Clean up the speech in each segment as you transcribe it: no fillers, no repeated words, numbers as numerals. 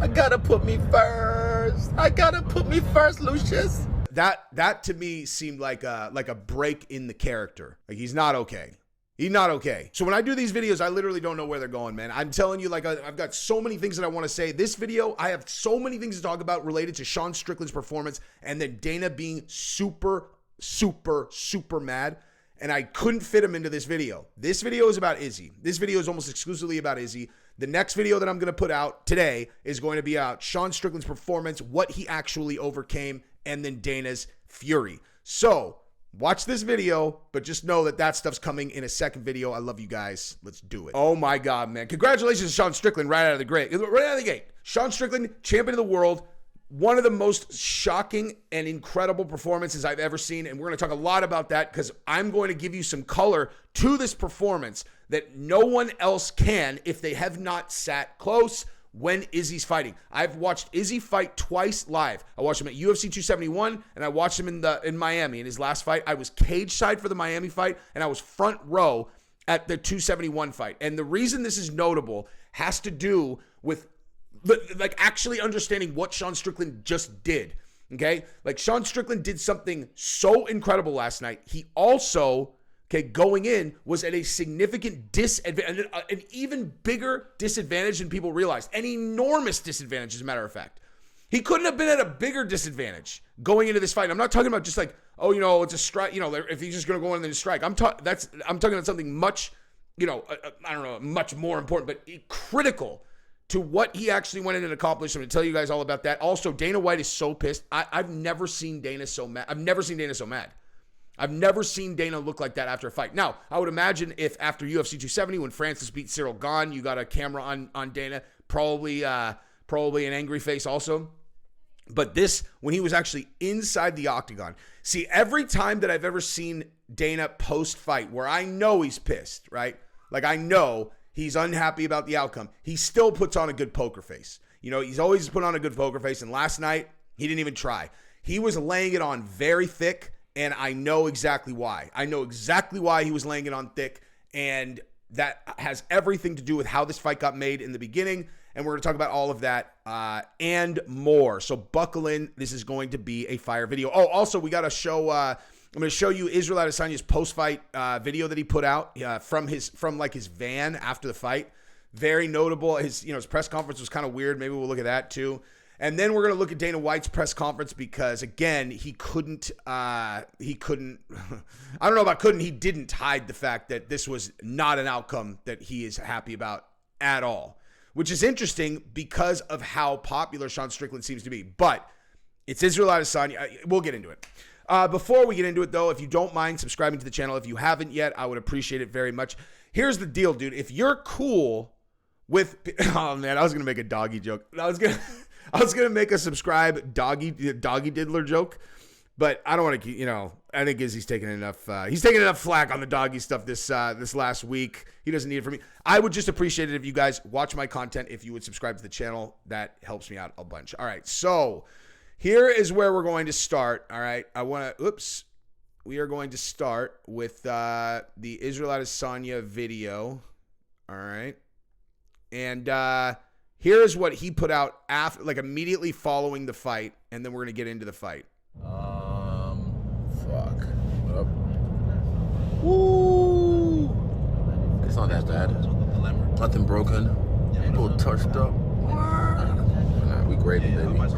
I gotta put me first. I gotta put me first, Lucius. That to me seemed like a break in the character. Like he's not okay. He's not okay. So when I do these videos, I literally don't know where they're going, man. I'm telling you, like, I've got so many things that I want to say. This video, I have so many things to talk about related to Sean Strickland's performance and then Dana being super, super, super mad. And I couldn't fit him into this video. This video is about Izzy. This video is almost exclusively about Izzy. The next video that I'm going to put out today is going to be about Sean Strickland's performance, what he actually overcame, and then Dana's fury. So watch this video, but just know that that stuff's coming in a second video. I love you guys. Let's do it. Oh my God, man. Congratulations to Sean Strickland right out of the gate. Right out of the gate. Sean Strickland, champion of the world. One of the most shocking and incredible performances I've ever seen. And we're going to talk a lot about that because I'm going to give you some color to this performance that no one else can if they have not sat close when Izzy's fighting. I've watched Izzy fight twice live. I watched him at UFC 271 and I watched him in Miami in his last fight. I was cage side for the Miami fight and I was front row at the 271 fight. And the reason this is notable has to do with like actually understanding what Sean Strickland just did. Okay? Like Sean Strickland did something so incredible last night. He also, going in was at a significant disadvantage, an even bigger disadvantage than people realized. An enormous disadvantage, as a matter of fact. He couldn't have been at a bigger disadvantage going into this fight. I'm not talking about just like, oh, it's a strike, if he's just going to go in and strike. I'm talking about something much, I don't know, much more important, but critical to what he actually went in and accomplished. I'm going to tell you guys all about that. Also, Dana White is so pissed. I've never seen Dana so mad. I've never seen Dana so mad. I've never seen Dana look like that after a fight. Now, I would imagine if after UFC 270, when Francis beat Cyril Gane, you got a camera on Dana, probably an angry face also. But this, when he was actually inside the octagon. See, every time that I've ever seen Dana post-fight where I know he's pissed, right? Like I know he's unhappy about the outcome, he still puts on a good poker face. He's always put on a good poker face. And last night, he didn't even try. He was laying it on very thick. And I know exactly why. I know exactly why he was laying it on thick. And that has everything to do with how this fight got made in the beginning. And we're going to talk about all of that and more. So buckle in. This is going to be a fire video. Oh, also, we got to show... I'm going to show you Israel Adesanya's post-fight video that he put out from his van after the fight. Very notable. His press conference was kind of weird. Maybe we'll look at that too. And then we're going to look at Dana White's press conference because, again, he didn't hide the fact that this was not an outcome that he is happy about at all, which is interesting because of how popular Sean Strickland seems to be. But it's Israel Adesanya. We'll get into it. Before we get into it, though, if you don't mind subscribing to the channel, if you haven't yet, I would appreciate it very much. Here's the deal, dude. If you're cool with... Oh, man, I was going to make a doggy joke. I was going to make a subscribe doggy diddler joke, but I don't want to, I think Izzy's taking enough flack on the doggy stuff this last week. He doesn't need it from me. I would just appreciate it if you guys watch my content, if you would subscribe to the channel. That helps me out a bunch. All right. So here is where we're going to start. All right. We are going to start with the Israel Adesanya video. All right. And, here is what he put out after, like immediately following the fight, and then we're gonna get into the fight. Fuck. What up? Woo! It's not that bad. Nothing broken. A little touched up. Nah, we graded, baby.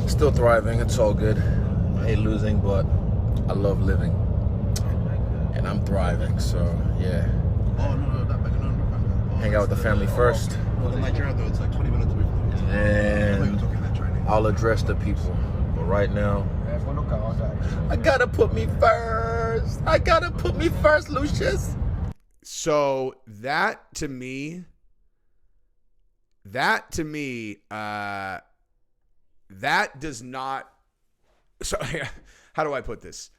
Still thriving. It's all good. I hate losing, but I love living, and I'm thriving. So yeah. Hang out with the family first. It's like 20 minutes away from the And I'll address the people. But right now, I gotta put me first. I gotta put me first, Lucius. So that to me, that does not. So how do I put this?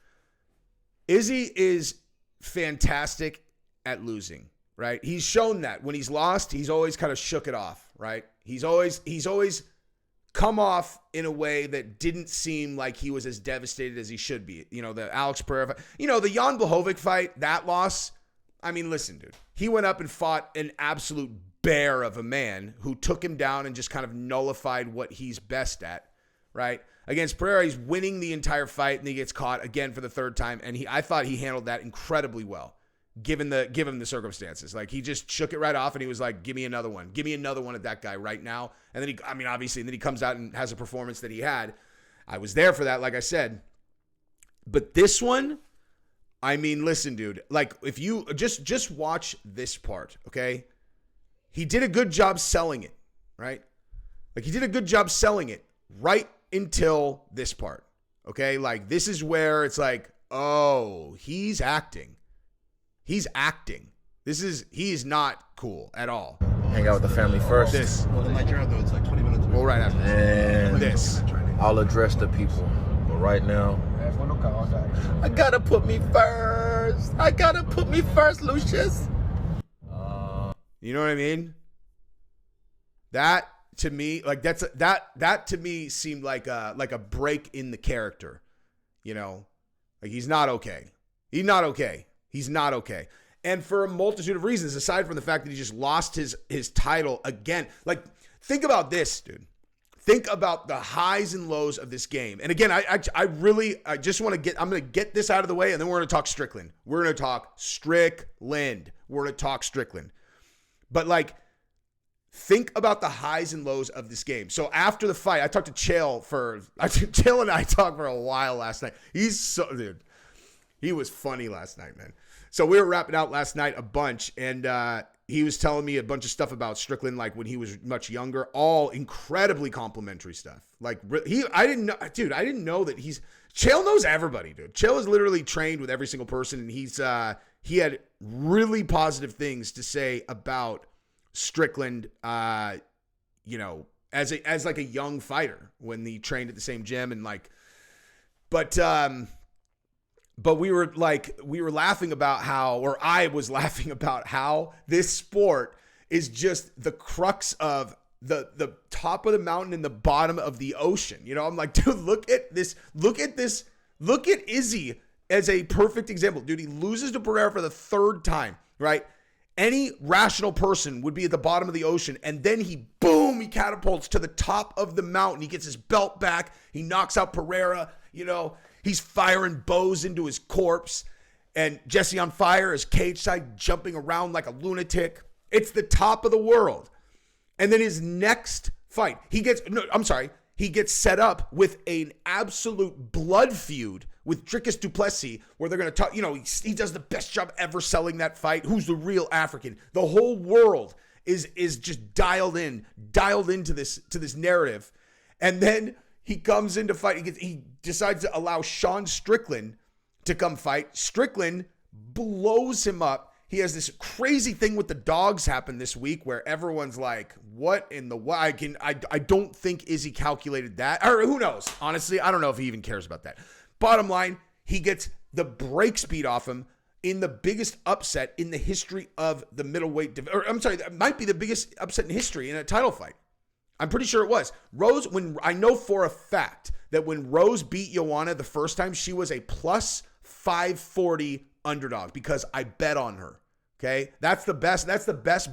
Izzy is fantastic at losing. Right? He's shown that when he's lost, he's always kind of shook it off, right? He's always come off in a way that didn't seem like he was as devastated as he should be. The Alex Pereira fight, the Jan Blachowicz fight, that loss. I mean, listen, dude, he went up and fought an absolute bear of a man who took him down and just kind of nullified what he's best at, right? Against Pereira, he's winning the entire fight, and he gets caught again for the third time, and I thought he handled that incredibly well, given the circumstances. Like, he just shook it right off, and he was like, give me another one. Give me another one at that guy right now. And then obviously, and then he comes out and has a performance that he had. I was there for that, like I said. But this one, I mean, listen, dude, like, if you just watch this part, okay? He did a good job selling it, right? Like, he did a good job selling it right until this part, okay? Like, this is where it's like, oh, he's acting. He's acting. He's not cool at all. Hang out with the family first. This. Well, in Nigeria, though, it's like 20 minutes away. Well, right after And this. I'll address the people. But right now, I gotta put me first. I gotta put me first, Lucius. You know what I mean? That to me, like, that to me seemed like a break in the character. You know, like, he's not okay. He's not okay. He's not okay. And for a multitude of reasons, aside from the fact that he just lost his title again. Like, think about this, dude. Think about the highs and lows of this game. And again, I just want to I'm going to get this out of the way, and then we're going to talk Strickland. We're going to talk Strickland. We're going to talk Strickland. But, like, think about the highs and lows of this game. So after the fight, I talked to Chael and I talked for a while last night. Dude, he was funny last night, man. So we were wrapping out last night a bunch, and he was telling me a bunch of stuff about Strickland, like when he was much younger, all incredibly complimentary stuff. Like, I didn't know that Chael knows everybody, dude. Chael is literally trained with every single person, and he had really positive things to say about Strickland, you know, as like a young fighter when he trained at the same gym, and like, but we were laughing about how, or I was laughing about how this sport is just the crux of the top of the mountain and the bottom of the ocean. You know, I'm like, dude, look at this. Look at Izzy as a perfect example. Dude, he loses to Pereira for the third time, right? Any rational person would be at the bottom of the ocean, and then he catapults to the top of the mountain. He gets his belt back. He knocks out Pereira, you know. He's firing bows into his corpse, and Jesse on fire is cage side jumping around like a lunatic. It's the top of the world. And then his next fight, he gets set up with an absolute blood feud with Dricus du Plessis, where they're going to talk, you know, he does the best job ever selling that fight. Who's the real African? The whole world is just dialed into this narrative. And then he comes in to fight. He decides to allow Sean Strickland to come fight. Strickland blows him up. He has this crazy thing with the dogs happen this week where everyone's like, what in the I don't think Izzy calculated that. Or who knows? Honestly, I don't know if he even cares about that. Bottom line, he gets the breaks beat off him in the biggest upset in the history of the middleweight division. I'm sorry, that might be the biggest upset in history in a title fight. I'm pretty sure it was. Rose, I know for a fact that when Rose beat Joanna the first time, she was a plus 540 underdog because I bet on her. Okay. That's the best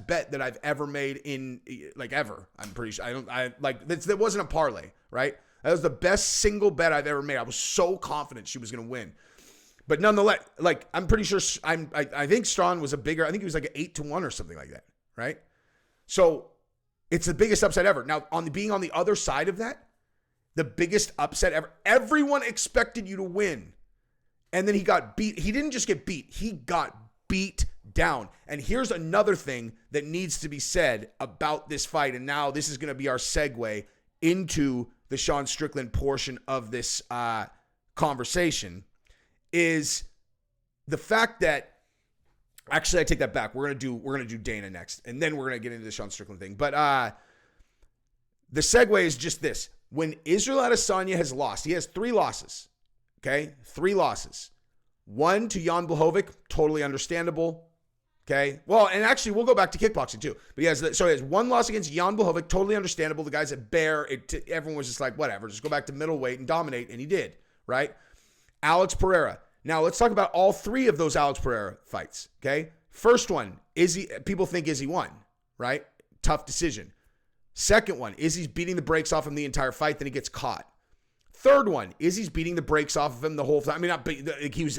bet that I've ever made in, like, ever. I'm pretty sure. That wasn't a parlay, right? That was the best single bet I've ever made. I was so confident she was going to win. But nonetheless, like, I'm pretty sure I think Strawn was I think he was like an 8-1 or something like that. Right. So it's the biggest upset ever. Now, being on the other side of that, the biggest upset ever. Everyone expected you to win. And then he got beat. He didn't just get beat. He got beat down. And here's another thing that needs to be said about this fight. And now this is going to be our segue into the Sean Strickland portion of this conversation, is the fact that, actually, I take that back. We're gonna do Dana next, and then we're gonna get into the Sean Strickland thing. But the segue is just this: when Israel Adesanya has lost, he has 3 losses. Okay, 3 losses. 1 to Jan Blachowicz, totally understandable. Okay, well, and actually, we'll go back to kickboxing too. But he has 1 loss against Jan Blachowicz, totally understandable. The guy's at bear. Everyone was just like, whatever, just go back to middleweight and dominate, and he did. Right? Alex Pereira. Now, let's talk about all 3 of those Alex Pereira fights, okay? First one, Izzy. People think Izzy won, right? tough decision. Second one, Izzy's beating the brakes off him the entire fight, then he gets caught. Third one, Izzy's beating the brakes off of him the whole time. I mean, he was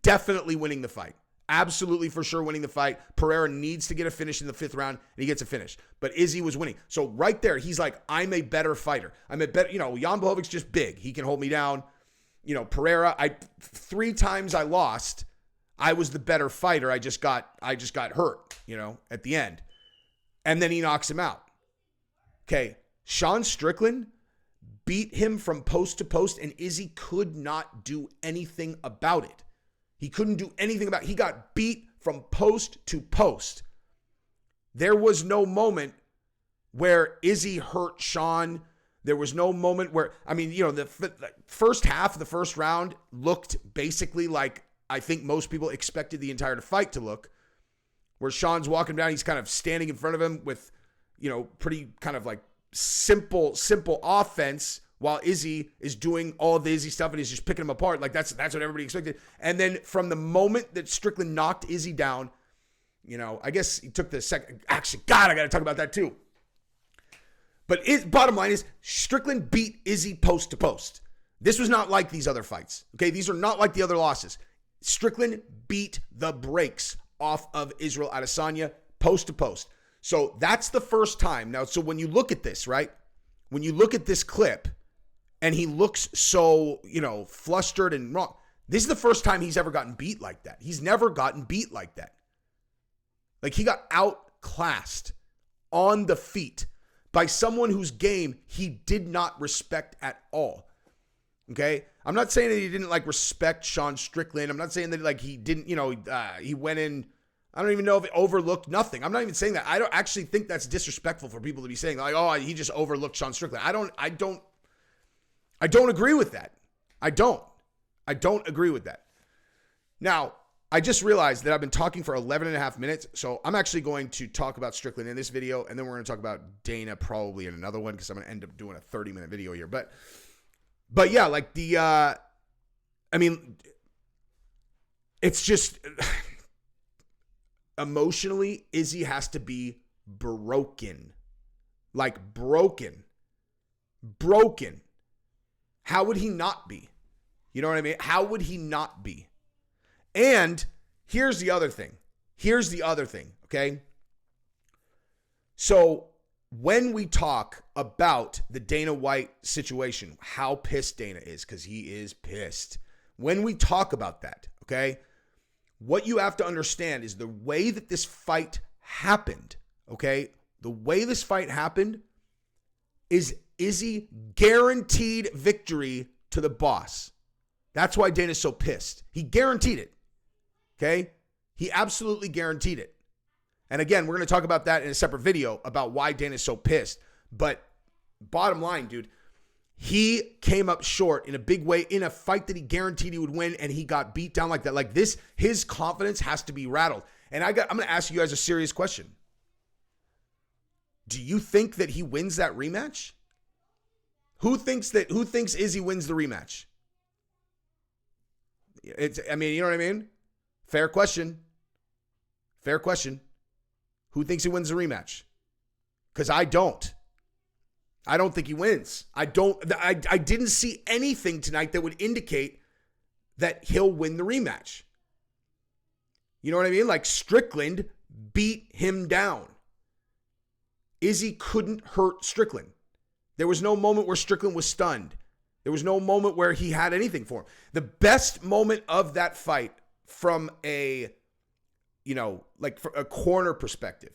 definitely winning the fight. Absolutely for sure winning the fight. Pereira needs to get a finish in the 5th round, and he gets a finish. But Izzy was winning. So right there, he's like, I'm a better fighter. I'm a better, Jan Blachowicz just big. He can hold me down. Pereira, 3 times I lost. I was the better fighter. I just got hurt, at the end. And then he knocks him out. Okay, Sean Strickland beat him from post to post, and Izzy could not do anything about it. He couldn't do anything about it. He got beat from post to post. There was no moment where Izzy hurt Sean. There was no moment where, the first half of the first round looked basically like I think most people expected the entire fight to look, where Sean's walking down. He's kind of standing in front of him with, pretty kind of like simple offense, while Izzy is doing all of the Izzy stuff and he's just picking him apart. Like that's what everybody expected. And then from the moment that Strickland knocked Izzy down, I guess he took the second. Actually, God, I got to talk about that too. But bottom line is Strickland beat Izzy post to post. This was not like these other fights. Okay, these are not like the other losses. Strickland beat the brakes off of Israel Adesanya post to post. So that's the first time. Now, so when you look at this, right? When you look at this clip and he looks so, flustered and wrong, this is the first time he's ever gotten beat like that. He's never gotten beat like that. Like he got outclassed on the feet by someone whose game he did not respect at all. Okay? I'm not saying that he didn't respect Sean Strickland. I'm not saying that he didn't, he went in. I don't even know if it overlooked nothing. I'm not even saying that. I don't actually think that's disrespectful for people to be saying he just overlooked Sean Strickland. I don't agree with that. I don't agree with that. Now, I just realized that I've been talking for 11 and a half minutes. So I'm actually going to talk about Strickland in this video. And then we're going to talk about Dana probably in another one, because I'm going to end up doing a 30-minute video here. But yeah, it's just emotionally, Izzy has to be broken. Broken. How would he not be? You know what I mean? How would he not be? And here's the other thing, okay? So when we talk about the Dana White situation, how pissed Dana is, because he is pissed. When we talk about that, okay, what you have to understand is the way that this fight happened, okay? The way this fight happened is Izzy guaranteed victory to the boss. That's why Dana's so pissed. He guaranteed it, okay? He absolutely guaranteed it. And again, we're going to talk about that in a separate video about why Dana's so pissed. But bottom line, dude, he came up short in a big way in a fight that he guaranteed he would win, and he got beat down like that. Like this, his confidence has to be rattled. And I'm going to ask you guys a serious question. Do you think that he wins that rematch? Who thinks Izzy wins the rematch? You know what I mean? Fair question. Who thinks he wins the rematch? Because I don't. I don't think he wins. I didn't see anything tonight that would indicate that he'll win the rematch. You know what I mean? Like Strickland beat him down. Izzy couldn't hurt Strickland. There was no moment where Strickland was stunned. There was no moment where he had anything for him. The best moment of that fight from a corner perspective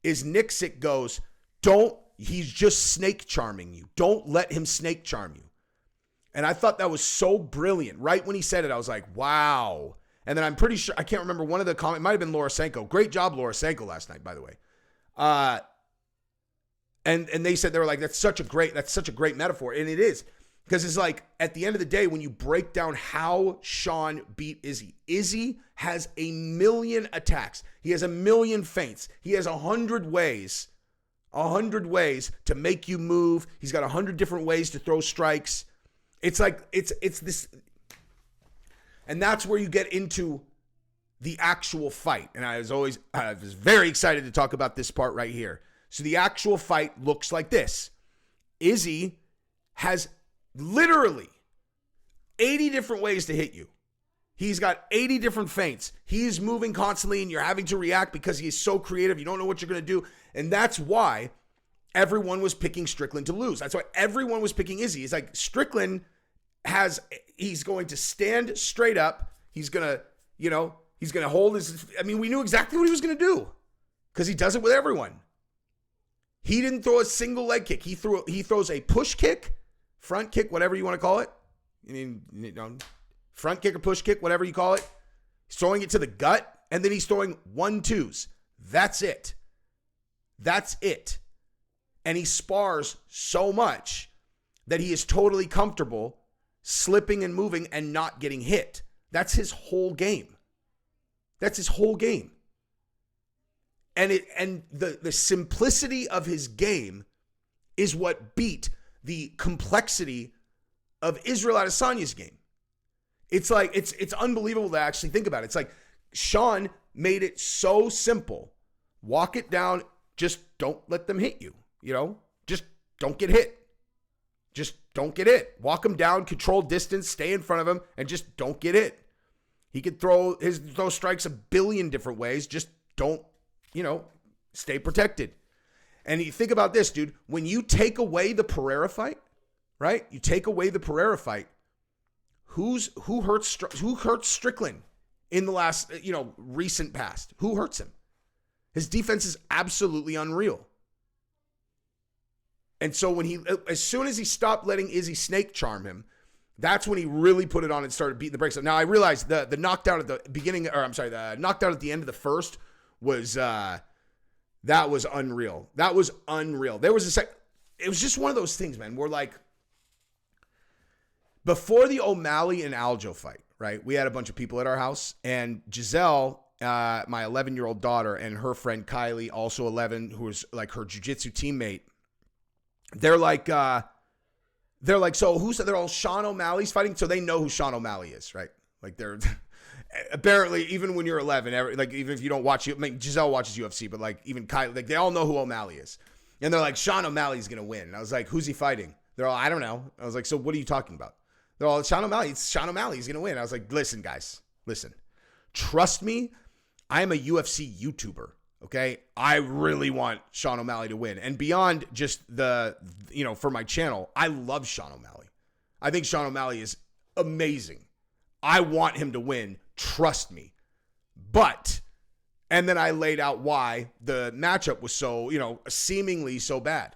is Nixick goes, he's just snake charming you. Don't let him snake charm you. And I thought that was so brilliant. Right when he said it, I was like, wow. And then I'm pretty sure, I can't remember one of the comments, it might have been Laura Sanko. Great job, Laura Sanko, last night, by the way. And they said, they were like, that's such a great metaphor. And it is. Because it's like, at the end of the day, when you break down how Sean beat Izzy, Izzy has 1,000,000 attacks. He has 1,000,000 feints. He has 100 ways to make you move. He's got 100 different ways to throw strikes. It's like, it's this. And that's where you get into the actual fight. And I was very excited to talk about this part right here. So the actual fight looks like this. Izzy has literally 80 different ways to hit you. He's got 80 different feints. He's moving constantly and you're having to react because he is so creative. You don't know what you're going to do. And that's why everyone was picking Strickland to lose. That's why everyone was picking Izzy. It's like Strickland he's going to stand straight up. He's going to, he's going to hold his, we knew exactly what he was going to do because he does it with everyone. He didn't throw a single leg kick. He throws a push kick, front kick, whatever you want to call it. Front kick or push kick, whatever you call it. He's throwing it to the gut, and then he's throwing 1-2s. That's it. That's it. And he spars so much that he is totally comfortable slipping and moving and not getting hit. That's his whole game. That's his whole game. And the simplicity of his game is what beat the complexity of Israel Adesanya's game. It's like, it's unbelievable to actually think about it. It's like Sean made it so simple. Walk it down. Just don't let them hit you. Just don't get hit. Just don't get hit. Walk him down, control distance, stay in front of him, and just don't get hit. He could throw strikes a billion different ways. Just don't, stay protected. And you think about this, dude. When you take away the Pereira fight, right? You take away the Pereira fight. Who hurts Strickland in the last, recent past? Who hurts him? His defense is absolutely unreal. And so as soon as he stopped letting Izzy snake charm him, that's when he really put it on and started beating the brakes up. Now I realized the knockdown at the beginning, the knockdown at the end of the first was, that was unreal. That was unreal. There was it was just one of those things, man, where like, before the O'Malley and Aljo fight, right, we had a bunch of people at our house, and Giselle, my 11-year-old daughter, and her friend Kylie, also 11, who was like her jiu-jitsu teammate, they're like, so they're all Sean O'Malley's fighting, so they know who Sean O'Malley is, right? Like they're, apparently, even when you're 11, like even if you don't watch, Giselle watches UFC, but like even Kylie, like they all know who O'Malley is. And they're like, Sean O'Malley's going to win. And I was like, who's he fighting? They're all, I don't know. I was like, so what are you talking about? They're all, Sean O'Malley. It's Sean O'Malley. He's going to win. I was like, listen, guys, listen. Trust me, I am a UFC YouTuber, okay? I really want Sean O'Malley to win. And beyond just for my channel, I love Sean O'Malley. I think Sean O'Malley is amazing. I want him to win. Trust me. But, and then I laid out why the matchup was so, seemingly so bad.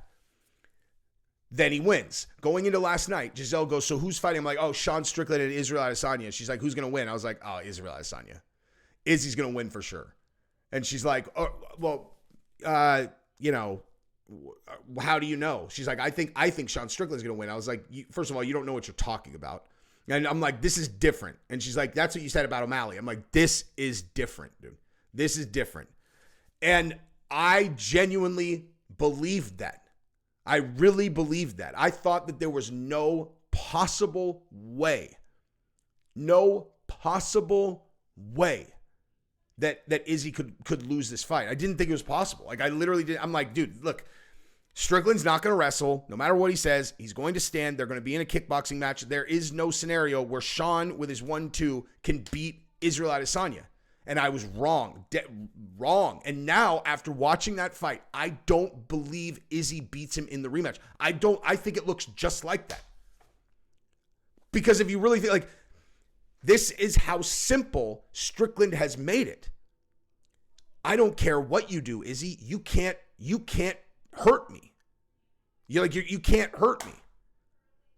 Then he wins. Going into last night, Giselle goes, so who's fighting? I'm like, oh, Sean Strickland and Israel Adesanya. She's like, who's going to win? I was like, oh, Israel Adesanya. Izzy's going to win for sure. And she's like, oh, well, how do you know? She's like, I think Sean Strickland's going to win. I was like, first of all, you don't know what you're talking about. And I'm like, this is different. And she's like, that's what you said about O'Malley. I'm like, this is different, dude. This is different. And I genuinely believed that. I really believed that. I thought that there was no possible way that Izzy could lose this fight. I didn't think it was possible. Like I literally did. I'm like, dude, look, Strickland's not going to wrestle. No matter what he says, he's going to stand. They're going to be in a kickboxing match. There is no scenario where Sean with his 1-2 can beat Israel Adesanya. And I was wrong. Wrong. And now, after watching that fight, I don't believe Izzy beats him in the rematch. I think it looks just like that. Because if you really think, like, this is how simple Strickland has made it. I don't care what you do, Izzy. You can't hurt me. You can't hurt me.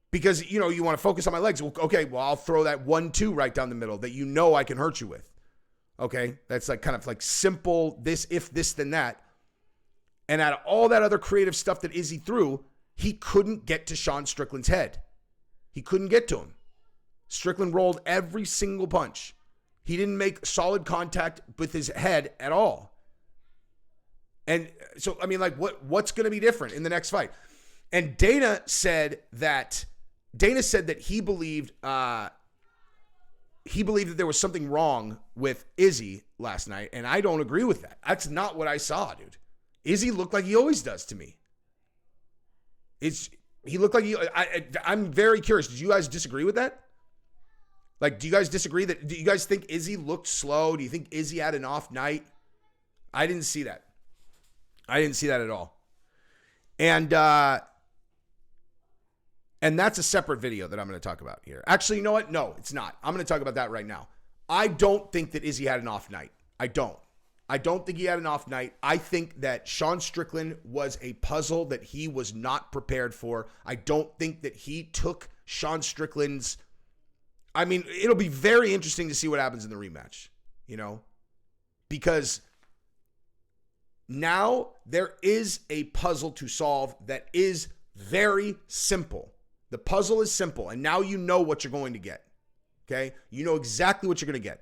Because, you want to focus on my legs. Okay, well, I'll throw that 1-2 right down the middle that I can hurt you with. Okay, that's like kind of like simple, this, if this, then that. And out of all that other creative stuff that Izzy threw, he couldn't get to Sean Strickland's head. He couldn't get to him. Strickland rolled every single punch. He didn't make solid contact with his head at all. And so, what's going to be different in the next fight? And Dana said that he believed that there was something wrong with Izzy last night, and I don't agree with that. That's not what I saw, dude. Izzy looked like he always does to me. He looked like I'm very curious. Did you guys disagree with that? Like, do you guys disagree do you guys think Izzy looked slow? Do you think Izzy had an off night? I didn't see that. I didn't see that at all. And that's a separate video that I'm going to talk about here. Actually, you know what? No, it's not. I'm going to talk about that right now. I don't think that Izzy had an off night. I don't think he had an off night. I think that Sean Strickland was a puzzle that he was not prepared for. I don't think that he took Sean Strickland's... I mean, it'll be very interesting to see what happens in the rematch, you know, because now there is a puzzle to solve that is very simple. The puzzle is simple, and now you know what you're going to get, okay? You know exactly what you're going to get.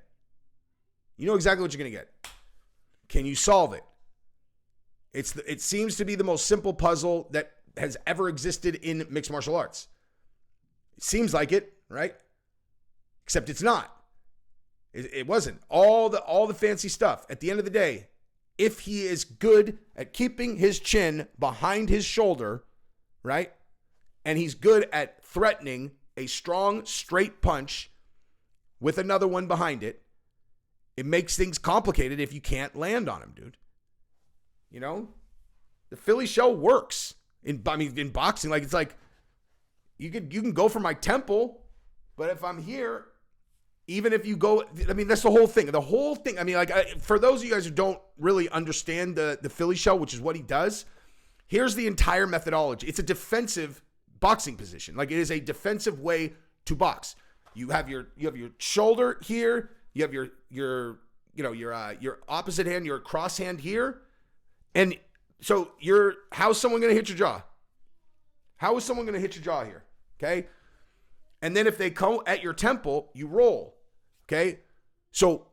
You know exactly what you're going to get. Can you solve it? It seems to be the most simple puzzle that has ever existed in mixed martial arts. It seems like it, right? Except it's not. It wasn't. All the fancy stuff. At the end of the day, if he is good at keeping his chin behind his shoulder, right? And he's good at threatening a strong, straight punch with another one behind it, it makes things complicated if you can't land on him, dude. You know? The Philly shell works. In boxing, like, it's like, you can go for my temple, but if I'm here... Even if you go, I mean, that's the whole thing. The whole thing, I mean, like, for those of you guys who don't really understand the Philly shell, which is what he does, here's the entire methodology. It's a defensive boxing position. Like, it is a defensive way to box. You have your shoulder here. You have your opposite hand, your cross hand here. And so how's someone going to hit your jaw? How is someone going to hit your jaw here? Okay. And then if they come at your temple, you roll. Okay. So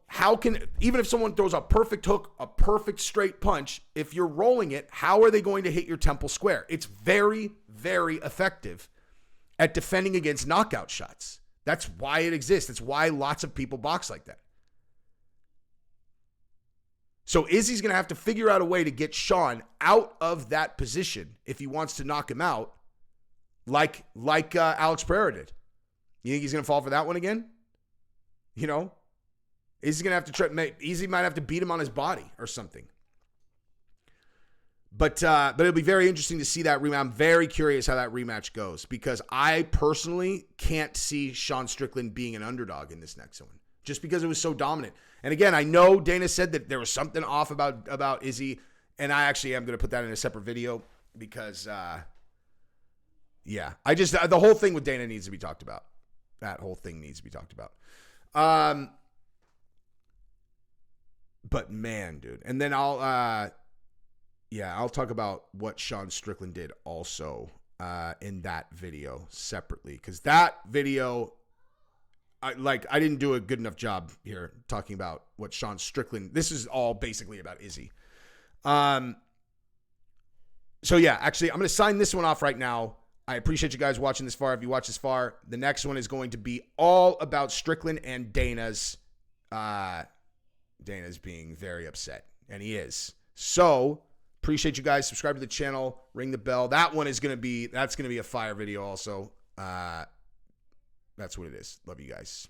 even if someone throws a perfect hook, a perfect straight punch, if you're rolling it, how are they going to hit your temple square? It's very, very effective at defending against knockout shots. That's why it exists. That's why lots of people box like that. So Izzy's going to have to figure out a way to get Sean out of that position if he wants to knock him out, like Alex Pereira did. You think he's going to fall for that one again? You know? Izzy's going to have to try. Izzy might have to beat him on his body or something. But it'll be very interesting to see that rematch. I'm very curious how that rematch goes because I personally can't see Sean Strickland being an underdog in this next one just because it was so dominant. And again, I know Dana said that there was something off about Izzy, and I actually am going to put that in a separate video because, the whole thing with Dana needs to be talked about. That whole thing needs to be talked about. But man, dude. And then I'll talk about what Sean Strickland did also in that video separately. Because that video, I didn't do a good enough job here talking about what Sean Strickland, this is all basically about Izzy. So yeah, actually, I'm going to sign this one off right now. I appreciate you guys watching this far. If you watch this far, the next one is going to be all about Strickland and Dana's being very upset, and he is. So appreciate you guys. Subscribe to the channel, ring the bell. That's going to be a fire video also. That's what it is. Love you guys.